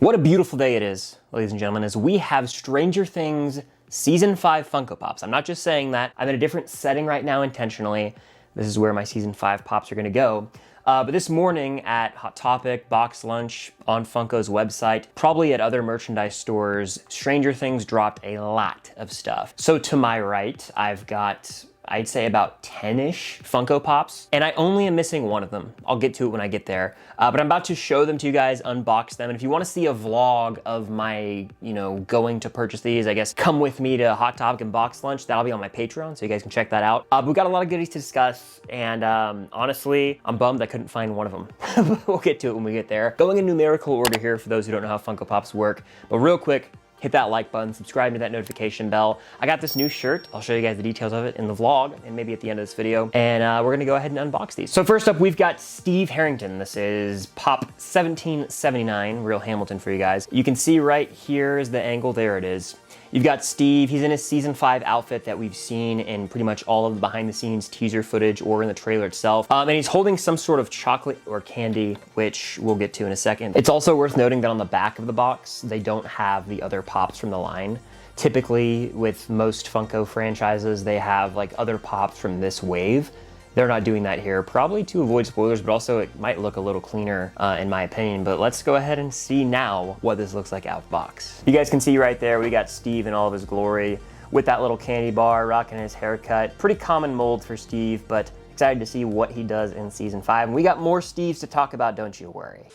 What a beautiful day it is, ladies and gentlemen, as we have Stranger Things Season 5 Funko Pops. I'm not just saying that. I'm in a different setting right now intentionally. This is where my Season 5 Pops are gonna go. But this morning at Hot Topic, Box Lunch, on Funko's website, probably at other merchandise stores, Stranger Things dropped a lot of stuff. So to my right, I've got, I'd say about 10-ish Funko Pops, and I only am missing one of them. I'll get to it when I get there. But I'm about to show them to you guys, unbox them, and if you wanna see a vlog of my, going to purchase these, I guess come with me to Hot Topic and Box Lunch. That'll be on my Patreon, so you guys can check that out. But we've got a lot of goodies to discuss, and honestly, I'm bummed I couldn't find one of them. We'll get to it when we get there. Going in numerical order here for those who don't know how Funko Pops work, but real quick, hit that like button, subscribe to that notification bell. I got this new shirt. I'll show you guys the details of it in the vlog and maybe at the end of this video. And we're gonna go ahead and unbox these. So first up, we've got Steve Harrington. This is Pop 1779, real Hamilton for you guys. You can see right here is the angle, there it is. You've got Steve, he's in his Season 5 outfit that we've seen in pretty much all of the behind the scenes teaser footage or in the trailer itself. And he's holding some sort of chocolate or candy, which we'll get to in a second. It's also worth noting that on the back of the box, they don't have the other Pops from the line. Typically, with most Funko franchises, they have like other Pops from this wave. They're not doing that here, probably to avoid spoilers, but also it might look a little cleaner in my opinion. But let's go ahead and see now what this looks like out of box. You guys can see right there, we got Steve in all of his glory with that little candy bar, rocking his haircut. Pretty common mold for Steve, but excited to see what he does in Season 5. And we got more Steves to talk about, don't you worry.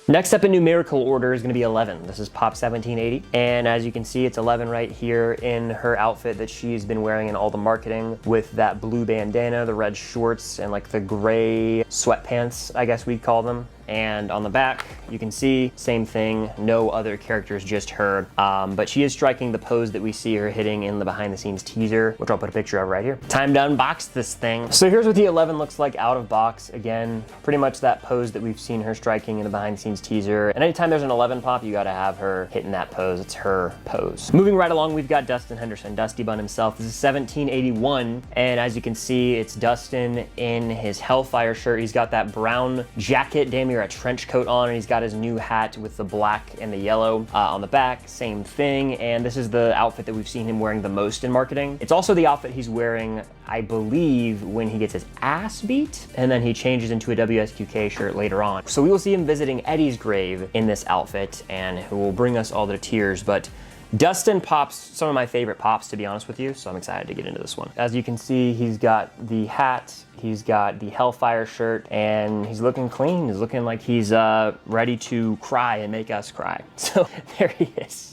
Next up in numerical order is gonna be 11. This is Pop 1780. And as you can see, it's 11 right here in her outfit that she's been wearing in all the marketing with that blue bandana, the red shorts, and like the gray sweatpants, I guess we'd call them. And on the back, you can see, same thing, no other characters, just her. But she is striking the pose that we see her hitting in the behind the scenes teaser, which I'll put a picture of right here. Time to unbox this thing. So here's what the 11 looks like out of box. Again, pretty much that pose that we've seen her striking in the behind the scenes teaser. And anytime there's an 11 pop, you gotta have her hitting that pose. It's her pose. Moving right along, we've got Dustin Henderson, Dusty Bun himself. This is 1781. And as you can see, it's Dustin in his Hellfire shirt. He's got that brown jacket, damn near a trench coat on, and he's got his new hat with the black and the yellow on the back, same thing. And this is the outfit that we've seen him wearing the most in marketing. It's also the outfit he's wearing, I believe, when he gets his ass beat, and then he changes into a WSQK shirt later on. So we will see him visiting Eddie's grave in this outfit, and who will bring us all the tears. But Dustin Pops some of my favorite Pops, to be honest with you, so I'm excited to get into this one. As you can see, he's got the hat, he's got the Hellfire shirt, and he's looking clean. He's looking like he's ready to cry and make us cry. So there he is.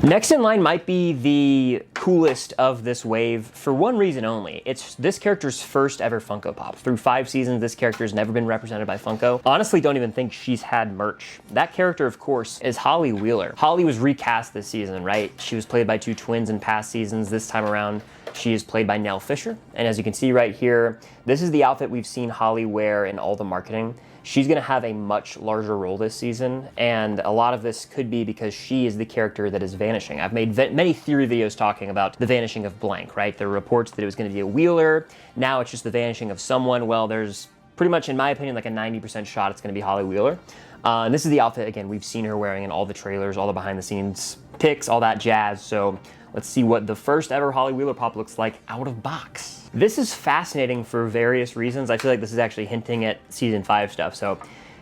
Next in line might be the coolest of this wave for one reason only. It's this character's first ever Funko Pop. Through 5 seasons, this character's never been represented by Funko. Honestly, don't even think she's had merch. That character, of course, is Holly Wheeler. Holly was recast this season, right? She was played by 2 twins in past seasons. This time around, she is played by Nell Fisher. And as you can see right here, this is the outfit we've seen Holly wear in all the marketing. She's gonna have a much larger role this season, and a lot of this could be because she is the character that is vanishing. I've made many theory videos talking about the vanishing of blank, right? There were reports that it was gonna be a Wheeler, now it's just the vanishing of someone. Well, there's pretty much, in my opinion, like a 90% shot it's gonna be Holly Wheeler. And this is the outfit, again, we've seen her wearing in all the trailers, all the behind the scenes pics, all that jazz. So let's see what the first ever Holly Wheeler Pop looks like out of box. This is fascinating for various reasons. I feel like this is actually hinting at Season 5 stuff. So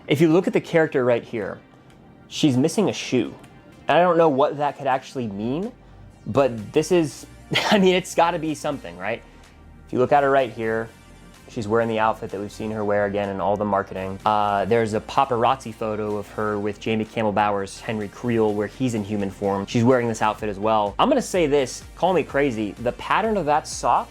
if you look at the character right here, she's missing a shoe. And I don't know what that could actually mean, but this is, I mean, it's gotta be something, right? If you look at her right here, she's wearing the outfit that we've seen her wear again in all the marketing. There's a paparazzi photo of her with Jamie Campbell Bower's Henry Creel where he's in human form. She's wearing this outfit as well. I'm gonna say this, call me crazy, the pattern of that sock,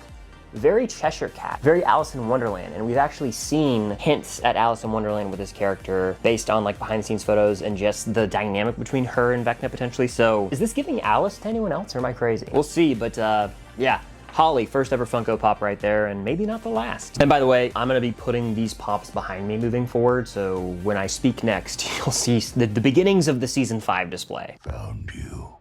very Cheshire Cat, very Alice in Wonderland. And we've actually seen hints at Alice in Wonderland with this character based on like behind the scenes photos and just the dynamic between her and Vecna potentially. So is this giving Alice to anyone else or am I crazy? We'll see, but yeah. Holly, first ever Funko Pop right there, and maybe not the last. And by the way, I'm gonna be putting these Pops behind me moving forward, so when I speak next, you'll see the beginnings of the Season 5 display. Found you.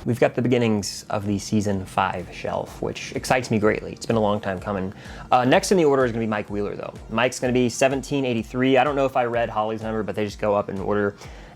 we've got the beginnings of the season 5 shelf, which excites me greatly. It's been a long time coming. Next in the order is gonna be Mike Wheeler though. Mike's gonna be 1783. I don't know if I read Holly's number, but they just go up in order.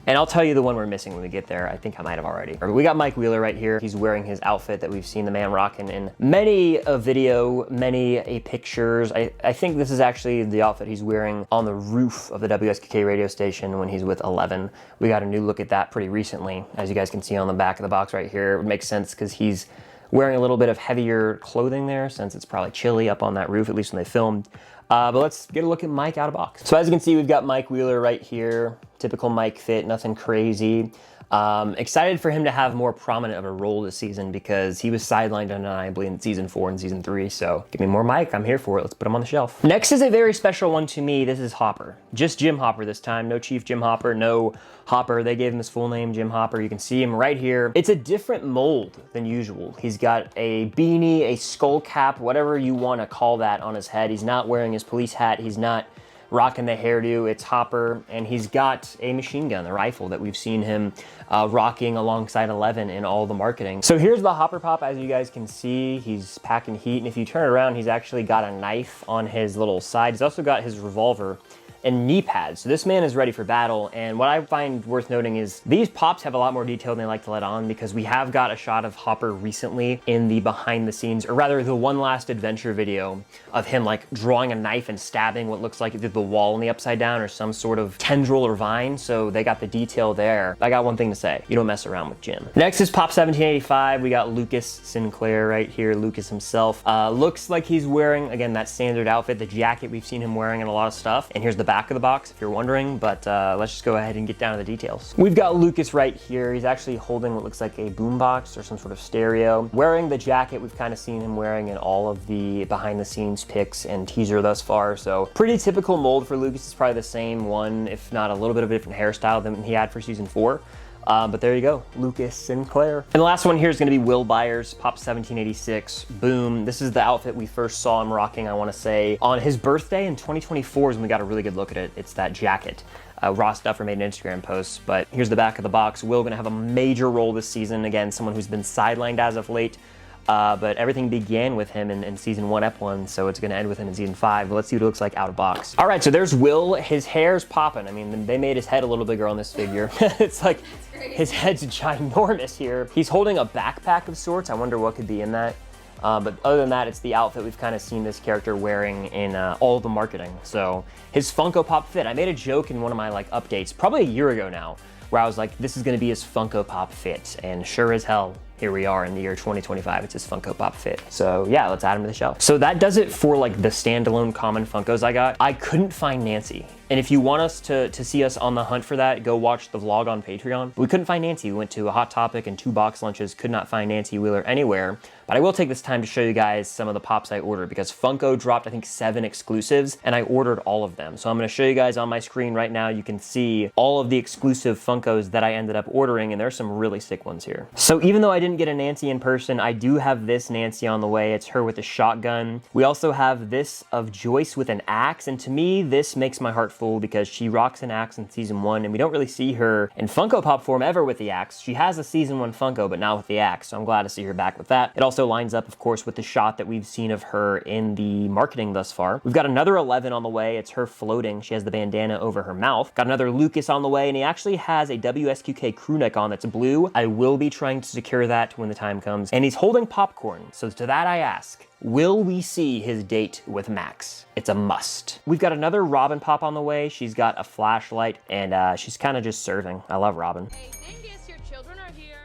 And I'll tell you the one we're missing when we get there. I think I might have already. We got Mike Wheeler right here. He's wearing his outfit that we've seen the man rocking in many a video, many a pictures. I think this is actually the outfit he's wearing on the roof of the WSQK radio station when he's with 11. We got a new look at that pretty recently. As you guys can see on the back of the box right here, it would make sense because he's wearing a little bit of heavier clothing there since it's probably chilly up on that roof, at least when they filmed. But let's get a look at Mike out of box. So as you can see, we've got Mike Wheeler right here. Typical Mike fit, nothing crazy. Excited for him to have more prominent of a role this season because he was sidelined undeniably in season 4 and season 3. So give me more Mike, I'm here for it. Let's put him on the shelf. Next is a very special one to me. This is Hopper. Just Jim Hopper this time. No Chief Jim Hopper, no Hopper. They gave him his full name, Jim Hopper. You can see him right here. It's a different mold than usual. He's got a beanie, a skull cap, whatever you want to call that on his head. He's not wearing his police hat. He's not rocking the hairdo. It's Hopper, and he's got a machine gun, the rifle that we've seen him rocking alongside 11 in all the marketing. So here's the Hopper Pop. As you guys can see, he's packing heat, and if you turn it around, he's actually got a knife on his little side. He's also got his revolver and knee pads. So this man is ready for battle. And what I find worth noting is these pops have a lot more detail than they like to let on, because we have got a shot of Hopper recently in the behind the scenes, or rather the One Last Adventure video of him like drawing a knife and stabbing what looks like either the wall in the upside down or some sort of tendril or vine. So they got the detail there. I got one thing to say. You don't mess around with Jim. Next is Pop 1785. We got Lucas Sinclair right here, Lucas himself. Looks like he's wearing, again, that standard outfit, the jacket we've seen him wearing in a lot of stuff. And here's the back of the box if you're wondering, but let's just go ahead and get down to the details. We've got Lucas right here. He's actually holding what looks like a boombox or some sort of stereo. Wearing the jacket we've kind of seen him wearing in all of the behind the scenes pics and teaser thus far. So pretty typical mold for Lucas. It's probably the same one, if not a little bit of a different hairstyle than he had for season 4. But there you go, Lucas Sinclair. And the last one here is gonna be Will Byers, Pop 1786, boom. This is the outfit we first saw him rocking, I wanna say, on his birthday in 2024 is when we got a really good look at it. It's that jacket. Ross Duffer made an Instagram post, but here's the back of the box. Will gonna have a major role this season. Again, someone who's been sidelined as of late. But everything began with him in season 1, Ep1, so it's gonna end with him in season 5. But let's see what it looks like out of box. All right, so there's Will. His hair's popping. I mean, they made his head a little bigger on this figure. It's like his head's ginormous here. He's holding a backpack of sorts. I wonder what could be in that. But other than that, it's the outfit we've kind of seen this character wearing in all the marketing. So his Funko Pop fit. I made a joke in one of my like updates, probably a year ago now, where I was like, this is gonna be his Funko Pop fit. And sure as hell, here we are in the year 2025, it's his Funko Pop fit. So yeah, let's add him to the shelf. So that does it for like the standalone common Funkos I got. I couldn't find Nancy. And if you want us to see us on the hunt for that, go watch the vlog on Patreon. We couldn't find Nancy. We went to a Hot Topic and 2 box lunches, could not find Nancy Wheeler anywhere. But I will take this time to show you guys some of the pops I ordered, because Funko dropped, I think, 7 exclusives, and I ordered all of them. So I'm gonna show you guys on my screen right now. You can see all of the exclusive Funkos that I ended up ordering, and there's some really sick ones here. So even though I didn't get a Nancy in person, I do have this Nancy on the way. It's her with a shotgun. We also have this of Joyce with an axe, and to me, this makes my heart full because she rocks an axe in season 1, and we don't really see her in Funko Pop form ever with the axe. She has a season 1 Funko, but not with the axe, so I'm glad to see her back with that. It also lines up, of course, with the shot that we've seen of her in the marketing thus far. We've got another 11 on the way. It's her floating. She has the bandana over her mouth. Got another Lucas on the way, and he actually has a WSQK crew neck on that's blue. I will be trying to secure that when the time comes. And he's holding popcorn, so to that I ask, will we see his date with Max? It's a must. We've got another Robin Pop on the way. She's got a flashlight, and she's kind of just serving. I love Robin. Hey, Dingus, your children are here.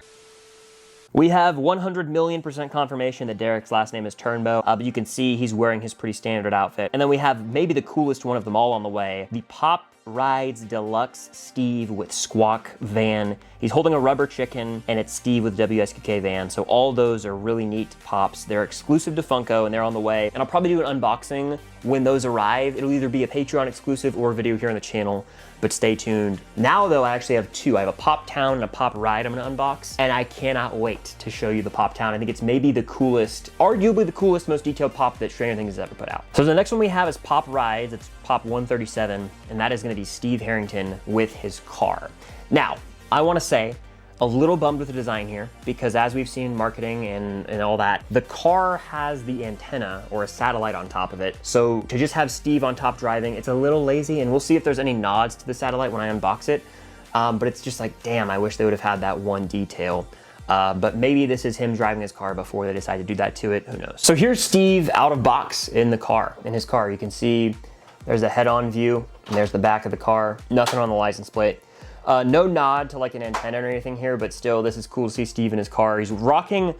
We have 100,000,000% confirmation that Derek's last name is Turnbow, but you can see he's wearing his pretty standard outfit. And then we have maybe the coolest one of them all on the way, the Pop Rides Deluxe Steve with Squawk van. He's holding a rubber chicken, and it's Steve with WSQK van. So all those are really neat pops. They're exclusive to Funko, and they're on the way. And I'll probably do an unboxing when those arrive. It'll either be a Patreon exclusive or a video here on the channel, but stay tuned. Now though, I actually have 2. I have a Pop Town and a Pop Ride I'm gonna unbox, and I cannot wait to show you the Pop Town. I think it's maybe the coolest, arguably the coolest, most detailed pop that Stranger Things has ever put out. So the next one we have is Pop Rides. It's Pop 137, and that is gonna be Steve Harrington with his car. Now, I wanna say, A little bummed with the design here because as we've seen in marketing and all that, the car has the antenna or a satellite on top of it. So to just have Steve on top driving, it's a little lazy, and we'll see if there's any nods to the satellite when I unbox it. But it's just like, damn, I wish they would have had that one detail. But maybe this is him driving his car before they decide to do that to it, who knows. So here's Steve out of box in his car. You can see there's a head-on view, and there's the back of the car. Nothing on the license plate. No nod to like an antenna or anything here, but still, this is cool to see Steve in his car. He's rocking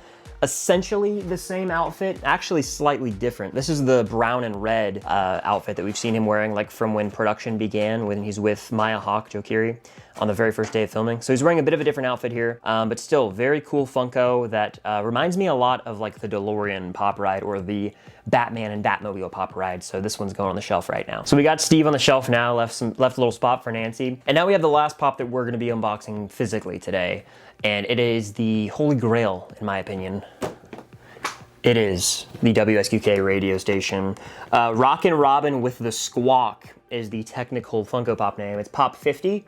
essentially the same outfit, actually slightly different. This is the brown and red outfit that we've seen him wearing like from when production began, when he's with Hawke, Keery, on the very first day of filming. So he's wearing a bit of a different outfit here, but still very cool Funko that reminds me a lot of like the DeLorean pop ride or the Batman and Batmobile pop ride. So this one's going on the shelf right now. So we got Steve on the shelf now, left a little spot for Nancy. And now we have the last pop that we're gonna be unboxing physically today. And it is the Holy Grail, in my opinion. It is the WSQK radio station. Rockin' Robin with the Squawk is the technical Funko Pop name. It's Pop 50.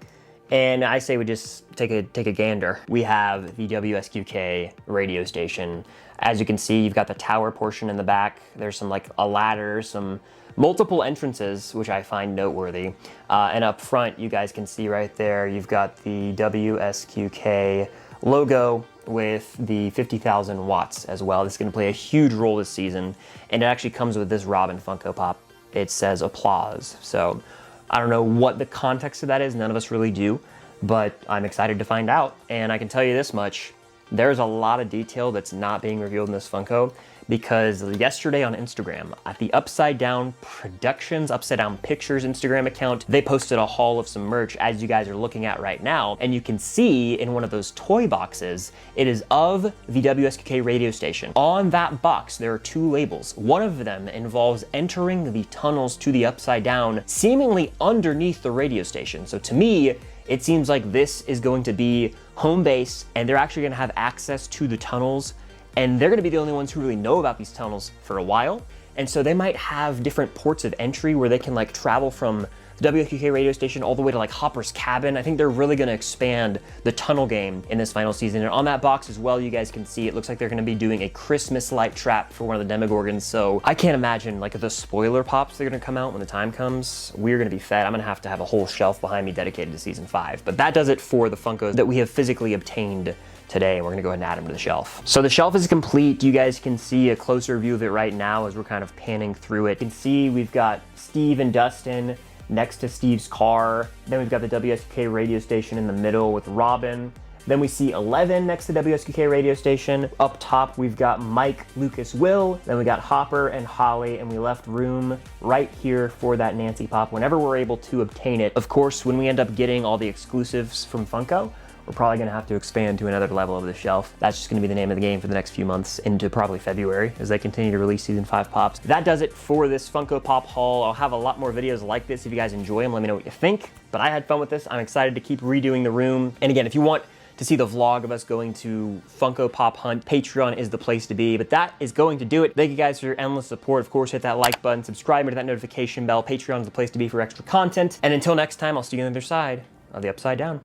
And I say we just take a gander. We have the WSQK radio station. As you can see, you've got the tower portion in the back. There's some like a ladder, some multiple entrances, which I find noteworthy. And up front, you guys can see right there, you've got the WSQK logo with the 50,000 watts as well. This is gonna play a huge role this season. And it actually comes with this Robin Funko Pop. It says applause. So I don't know what the context of that is. None of us really do, but I'm excited to find out. And I can tell you this much, there's a lot of detail that's not being revealed in this Funko, because yesterday on Instagram, at the Upside Down Productions, Upside Down Pictures Instagram account, they posted a haul of some merch, as you guys are looking at right now. And you can see in one of those toy boxes, it is of the WSQK radio station. On that box, there are two labels. One of them involves entering the tunnels to the Upside Down, seemingly underneath the radio station. So to me, it seems like this is going to be home base, and they're actually gonna have access to the tunnels, and they're gonna be the only ones who really know about these tunnels for a while. And so they might have different ports of entry where they can like travel from the WQK radio station all the way to like Hopper's cabin. I think they're really gonna expand the tunnel game in this final season. And on that box as well, you guys can see, it looks like they're gonna be doing a Christmas light trap for one of the Demogorgons. So I can't imagine like the spoiler pops that are gonna come out when the time comes. We're gonna be fed. I'm gonna have to have a whole shelf behind me dedicated to season 5. But that does it for the Funkos that we have physically obtained today. We're gonna go ahead and add them to the shelf. So the shelf is complete. You guys can see a closer view of it right now as we're kind of panning through it. You can see we've got Steve and Dustin next to Steve's car. Then we've got the WSQK radio station in the middle with Robin. Then we see 11 next to WSQK radio station. Up top, we've got Mike, Lucas, Will. Then we got Hopper and Holly, and we left room right here for that Nancy Pop whenever we're able to obtain it. Of course, when we end up getting all the exclusives from Funko, we're probably gonna have to expand to another level of the shelf. That's just gonna be the name of the game for the next few months into probably February as they continue to release season 5 pops. That does it for this Funko Pop haul. I'll have a lot more videos like this if you guys enjoy them. Let me know what you think. But I had fun with this. I'm excited to keep redoing the room. And again, if you want to see the vlog of us going to Funko Pop hunt, Patreon is the place to be. But that is going to do it. Thank you guys for your endless support. Of course, hit that like button, subscribe to that notification bell. Patreon is the place to be for extra content. And until next time, I'll see you on the other side of the Upside Down.